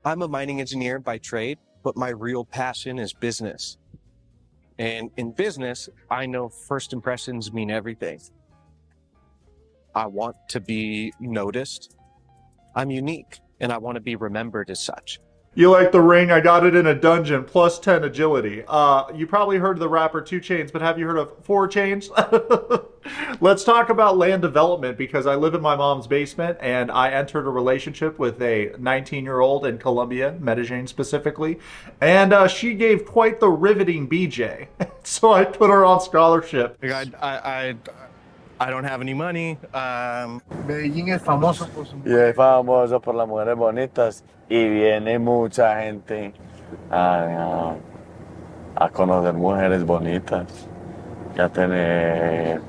I'm a mining engineer by trade, but my real passion is business. And in business, I know first impressions mean everything. I want to be noticed. I'm unique, and I want to be remembered as such. You like the ring? I got it in a dungeon, plus 10 agility. You probably heard of the rapper 2 Chainz, but have you heard of 4 Chainz? Let's talk about land development because I live in my mom's basement and I entered a relationship with a 19-year-old in Colombia, Medellin specifically, and she gave quite the riveting BJ. So I put her on scholarship. I don't have any money. Medellín es famoso por su Y es famoso por las mujeres bonitas y viene mucha gente a conocer mujeres bonitas y a tener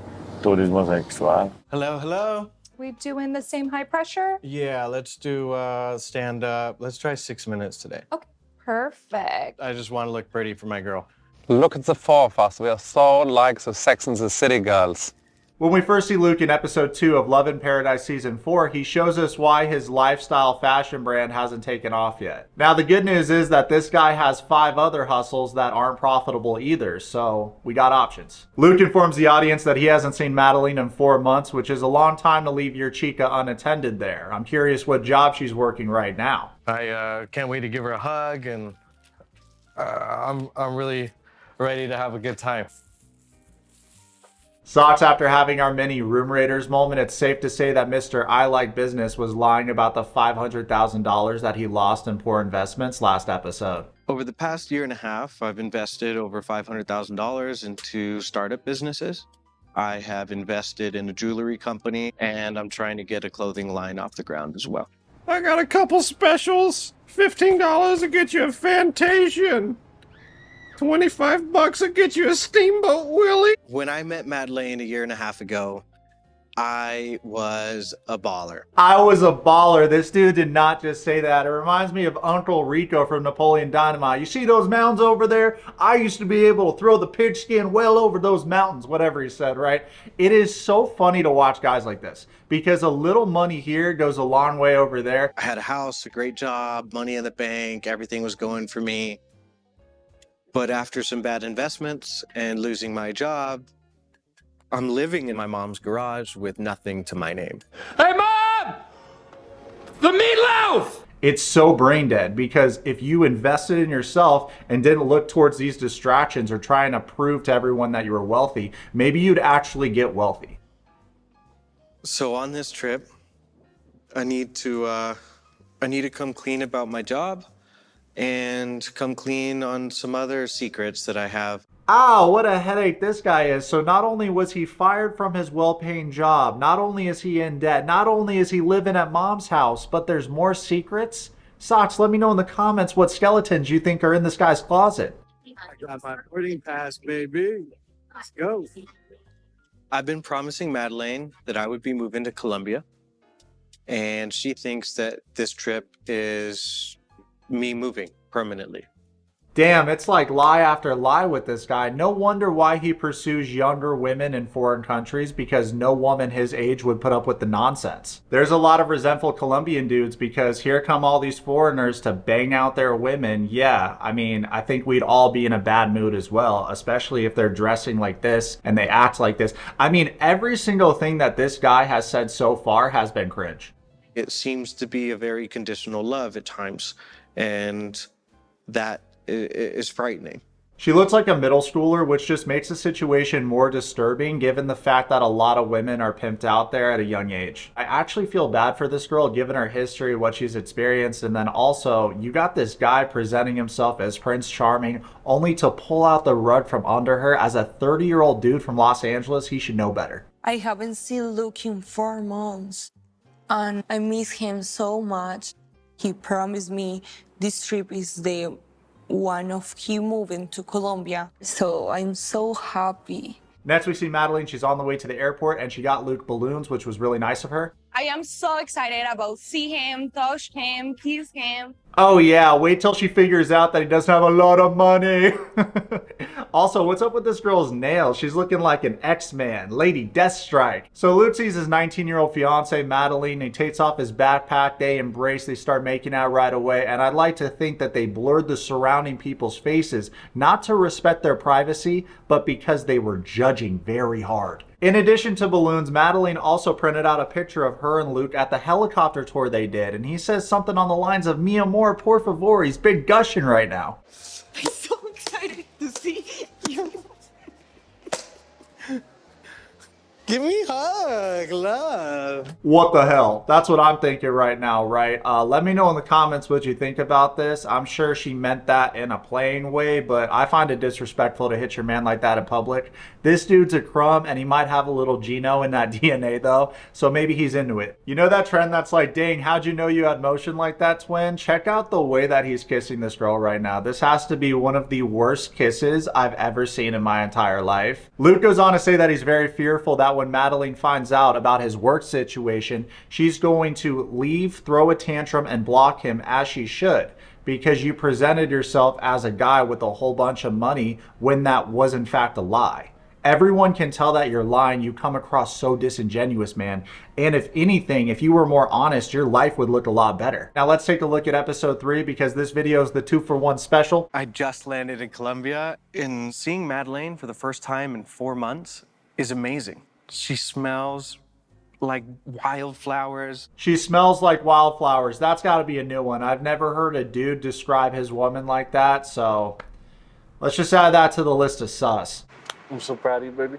turismo sexual. Hello? We doing the same high pressure? Yeah, let's do stand up. Let's try 6 minutes today. Okay, perfect. I just want to look pretty for my girl. Look at the four of us. We are so like the Sex and the City girls. When we first see Luke in episode 2 of Love in Paradise season 4, he shows us why his lifestyle fashion brand hasn't taken off yet. Now the good news is that this guy has 5 other hustles that aren't profitable either, so we got options. Luke informs the audience that he hasn't seen Madeline in 4 months, which is a long time to leave your chica unattended there. I'm curious what job she's working right now. I can't wait to give her a hug, and I'm really ready to have a good time. Socks, after having our mini room raiders moment, it's safe to say that Mr. I Like Business was lying about the $500,000 that he lost in poor investments last episode. Over the past year and a half, I've invested over $500,000 into startup businesses. I have invested in a jewelry company, and I'm trying to get a clothing line off the ground as well. I got a couple specials. $15 to get you a Fantasian. $25 to get you a Steamboat Willie. When I met Madeleine a year and a half ago, I was a baller. I was a baller. This dude did not just say that. It reminds me of Uncle Rico from Napoleon Dynamite. You see those mountains over there? I used to be able to throw the pigskin well over those mountains, whatever he said, right? It is so funny to watch guys like this because a little money here goes a long way over there. I had a house, a great job, money in the bank, everything was going for me. But after some bad investments and losing my job, I'm living in my mom's garage with nothing to my name. Hey, Mom! The meatloaf! It's so brain dead because if you invested in yourself and didn't look towards these distractions or trying to prove to everyone that you were wealthy, maybe you'd actually get wealthy. So on this trip, I need to come clean about my job and come clean on some other secrets that I have. Ah, what a headache this guy is. So not only was he fired from his well-paying job, not only is he in debt, not only is he living at mom's house, but there's more secrets? Socks, let me know in the comments what skeletons you think are in this guy's closet. I got my boarding pass, baby. Let's go. I've been promising Madeleine that I would be moving to Colombia, and she thinks that this trip is me moving permanently. Damn, it's like lie after lie with this guy. No wonder why he pursues younger women in foreign countries, because no woman his age would put up with the nonsense. There's a lot of resentful Colombian dudes because here come all these foreigners to bang out their women. Yeah, I mean, I think we'd all be in a bad mood as well, especially if they're dressing like this and they act like this. I mean, every single thing that this guy has said so far has been cringe. It seems to be a very conditional love at times, and that is frightening. She looks like a middle schooler, which just makes the situation more disturbing given the fact that a lot of women are pimped out there at a young age. I actually feel bad for this girl given her history, what she's experienced, and then also you got this guy presenting himself as Prince Charming only to pull out the rug from under her. As a 30-year-old dude from Los Angeles, he should know better. I haven't seen Luke in 4 months and I miss him so much. He promised me this trip is the one of him moving to Colombia. So I'm so happy. Next we see Madeline. She's on the way to the airport and she got Luke balloons, which was really nice of her. I am so excited about see him, touch him, kiss him. Oh yeah, wait till she figures out that he doesn't have a lot of money. Also, what's up with this girl's nails? She's looking like an X-Man, Lady Deathstrike. So Luke sees his 19-year-old fiance, Madeline. He takes off his backpack, they embrace, they start making out right away. And I'd like to think that they blurred the surrounding people's faces, not to respect their privacy, but because they were judging very hard. In addition to balloons, Madeline also printed out a picture of her and Luke at the helicopter tour they did. And he says something on the lines of, "Mi amor, por favor." He's big gushing right now. I'm so excited to see you. Give me a hug, love. What the hell? That's what I'm thinking right now, right? Let me know in the comments what you think about this. I'm sure she meant that in a playing way, but I find it disrespectful to hit your man like that in public. This dude's a crumb, and he might have a little Geno in that DNA, though, so maybe he's into it. You know that trend that's like, dang, how'd you know you had motion like that, twin? Check out the way that he's kissing this girl right now. This has to be one of the worst kisses I've ever seen in my entire life. Luke goes on to say that he's very fearful that when Madeline finds out about his work situation, she's going to leave, throw a tantrum, and block him, as she should, because you presented yourself as a guy with a whole bunch of money when that was in fact a lie. Everyone can tell that you're lying. You come across so disingenuous, man. And if anything, if you were more honest, your life would look a lot better. Now let's take a look at episode 3, because this video is the 2-for-1 special. I just landed in Colombia, and seeing Madeleine for the first time in 4 months is amazing. She smells like wildflowers. She smells like wildflowers. That's got to be a new one. I've never heard a dude describe his woman like that, so let's just add that to the list of sus. I'm so proud of you, baby.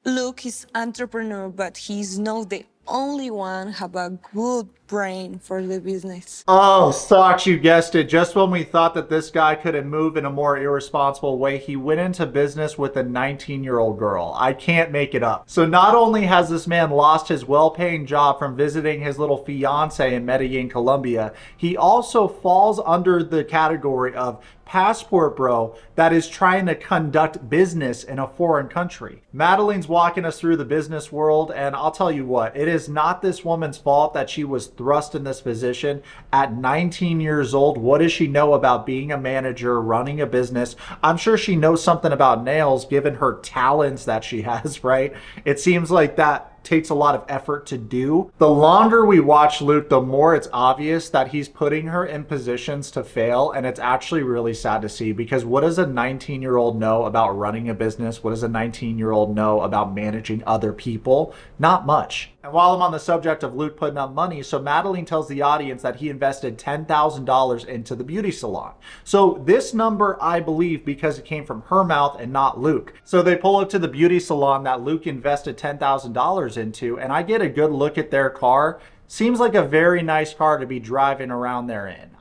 Luke is entrepreneur, but he's not the only one have a good brain for the business. Oh, Socks, you guessed it. Just when we thought that this guy couldn't move in a more irresponsible way, he went into business with a 19-year-old girl. I can't make it up. So not only has this man lost his well-paying job from visiting his little fiance in Medellin, Colombia, he also falls under the category of passport bro that is trying to conduct business in a foreign country. Madeline's walking us through the business world, and I'll tell you what, it is not this woman's fault that she was thrust in this position at 19 years old. What does she know about being a manager, running a business? I'm sure she knows something about nails given her talents that she has, right? It seems like that takes a lot of effort to do. The longer we watch Luke, the more it's obvious that he's putting her in positions to fail, and it's actually really sad to see, because what does a 19-year-old know about running a business? What does a 19-year-old know about managing other people? Not much. And while I'm on the subject of Luke putting up money, so Madeline tells the audience that he invested $10,000 into the beauty salon. So this number, I believe, because it came from her mouth and not Luke. So they pull up to the beauty salon that Luke invested $10,000 into, and I get a good look at their car. Seems like a very nice car to be driving around there in.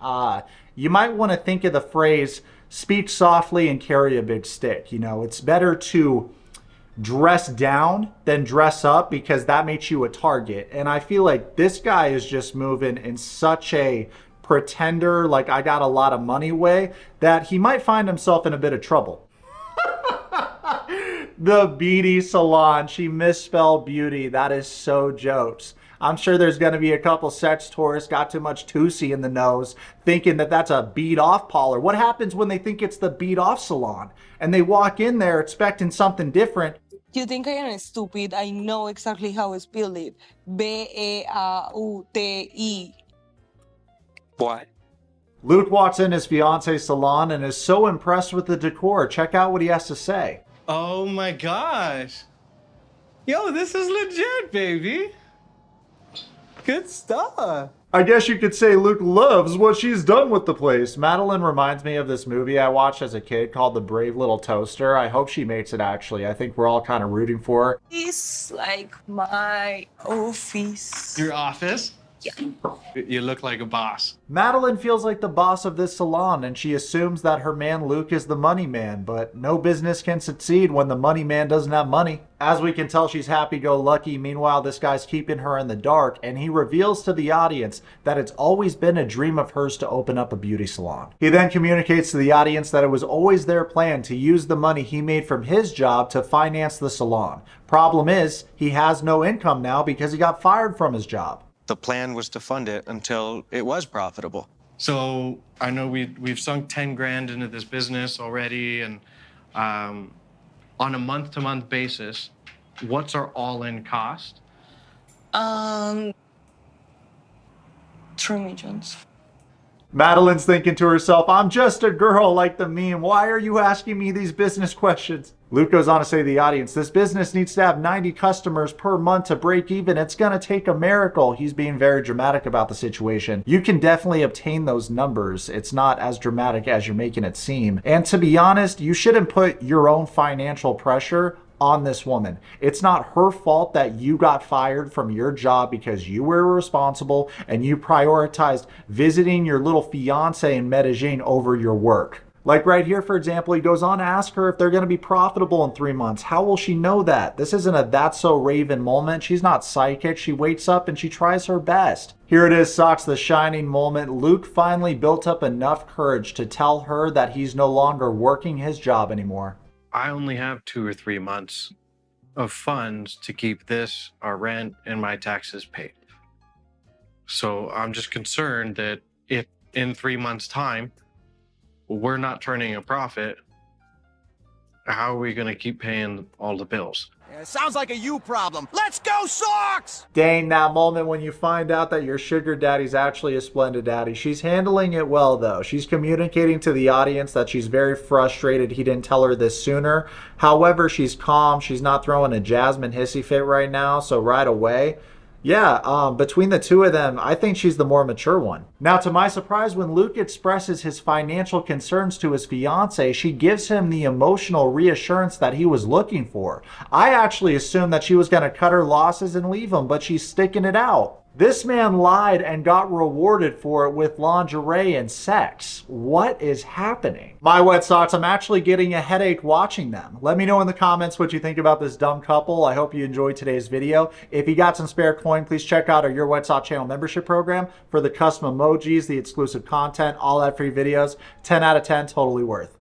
You might want to think of the phrase, speak softly and carry a big stick. You know, it's better to dress down than dress up, because that makes you a target. And I feel like this guy is just moving in such a pretender, like I got a lot of money way, that he might find himself in a bit of trouble. The beauty salon. She misspelled beauty. That is so jokes. I'm sure there's going to be a couple sex tourists got too much Tusi in the nose thinking that that's a beat-off parlor. What happens when they think it's the beat-off salon and they walk in there expecting something different? You think I am stupid? I know exactly how to spell it. B-E-A-U-T-I. What? Luke walks in his fiance's salon and is so impressed with the decor. Check out what he has to say. Oh my gosh. Yo, this is legit, baby. Good stuff. I guess you could say Luke loves what she's done with the place. Madeline reminds me of this movie I watched as a kid called The Brave Little Toaster. I hope she makes it, actually. I think we're all kind of rooting for her. It's like my office. Your office? Yeah. You look like a boss. Madeline feels like the boss of this salon, and she assumes that her man Luke is the money man, but no business can succeed when the money man doesn't have money. As we can tell, she's happy-go-lucky. Meanwhile, this guy's keeping her in the dark, and he reveals to the audience that it's always been a dream of hers to open up a beauty salon. He then communicates to the audience that it was always their plan to use the money he made from his job to finance the salon. Problem is, he has no income now because he got fired from his job. The plan was to fund it until it was profitable. So I know we've sunk 10 grand into this business already, and on a month-to-month basis, what's our all-in cost? 3 millions. Madeline's thinking to herself, I'm just a girl like the meme. Why are you asking me these business questions? Luke goes on to say to the audience, this business needs to have 90 customers per month to break even. It's going to take a miracle. He's being very dramatic about the situation. You can definitely obtain those numbers. It's not as dramatic as you're making it seem. And to be honest, you shouldn't put your own financial pressure on this woman. It's not her fault that you got fired from your job because you were irresponsible and you prioritized visiting your little fiance in Medellin over your work. Like right here, for example, he goes on to ask her if they're going to be profitable in 3 months. How will she know that? This isn't a That's So Raven moment. She's not psychic. She wakes up and she tries her best. Here it is, Socks, the shining moment. Luke finally built up enough courage to tell her that he's no longer working his job anymore. I only have 2 or 3 months of funds to keep this, our rent, and my taxes paid. So I'm just concerned that if in 3 months' time we're not turning a profit, how are we going to keep paying all the bills? Yeah, sounds like a you problem. Let's go, Sox! Dang, that moment when you find out that your sugar daddy's actually a splendid daddy. She's handling it well, though. She's communicating to the audience that she's very frustrated he didn't tell her this sooner. However, she's calm. She's not throwing a Jasmine hissy fit right now, so right away, yeah, between the two of them, I think she's the more mature one. Now, to my surprise, when Luke expresses his financial concerns to his fiance, she gives him the emotional reassurance that he was looking for. I actually assumed that she was going to cut her losses and leave him, but she's sticking it out. This man lied and got rewarded for it with lingerie and sex. What is happening? My wet socks, I'm actually getting a headache watching them. Let me know in the comments what you think about this dumb couple. I hope you enjoyed today's video. If you got some spare coin, please check out our Yourwetsock channel membership program for the custom emojis, the exclusive content, all that free videos. 10 out of 10, totally worth.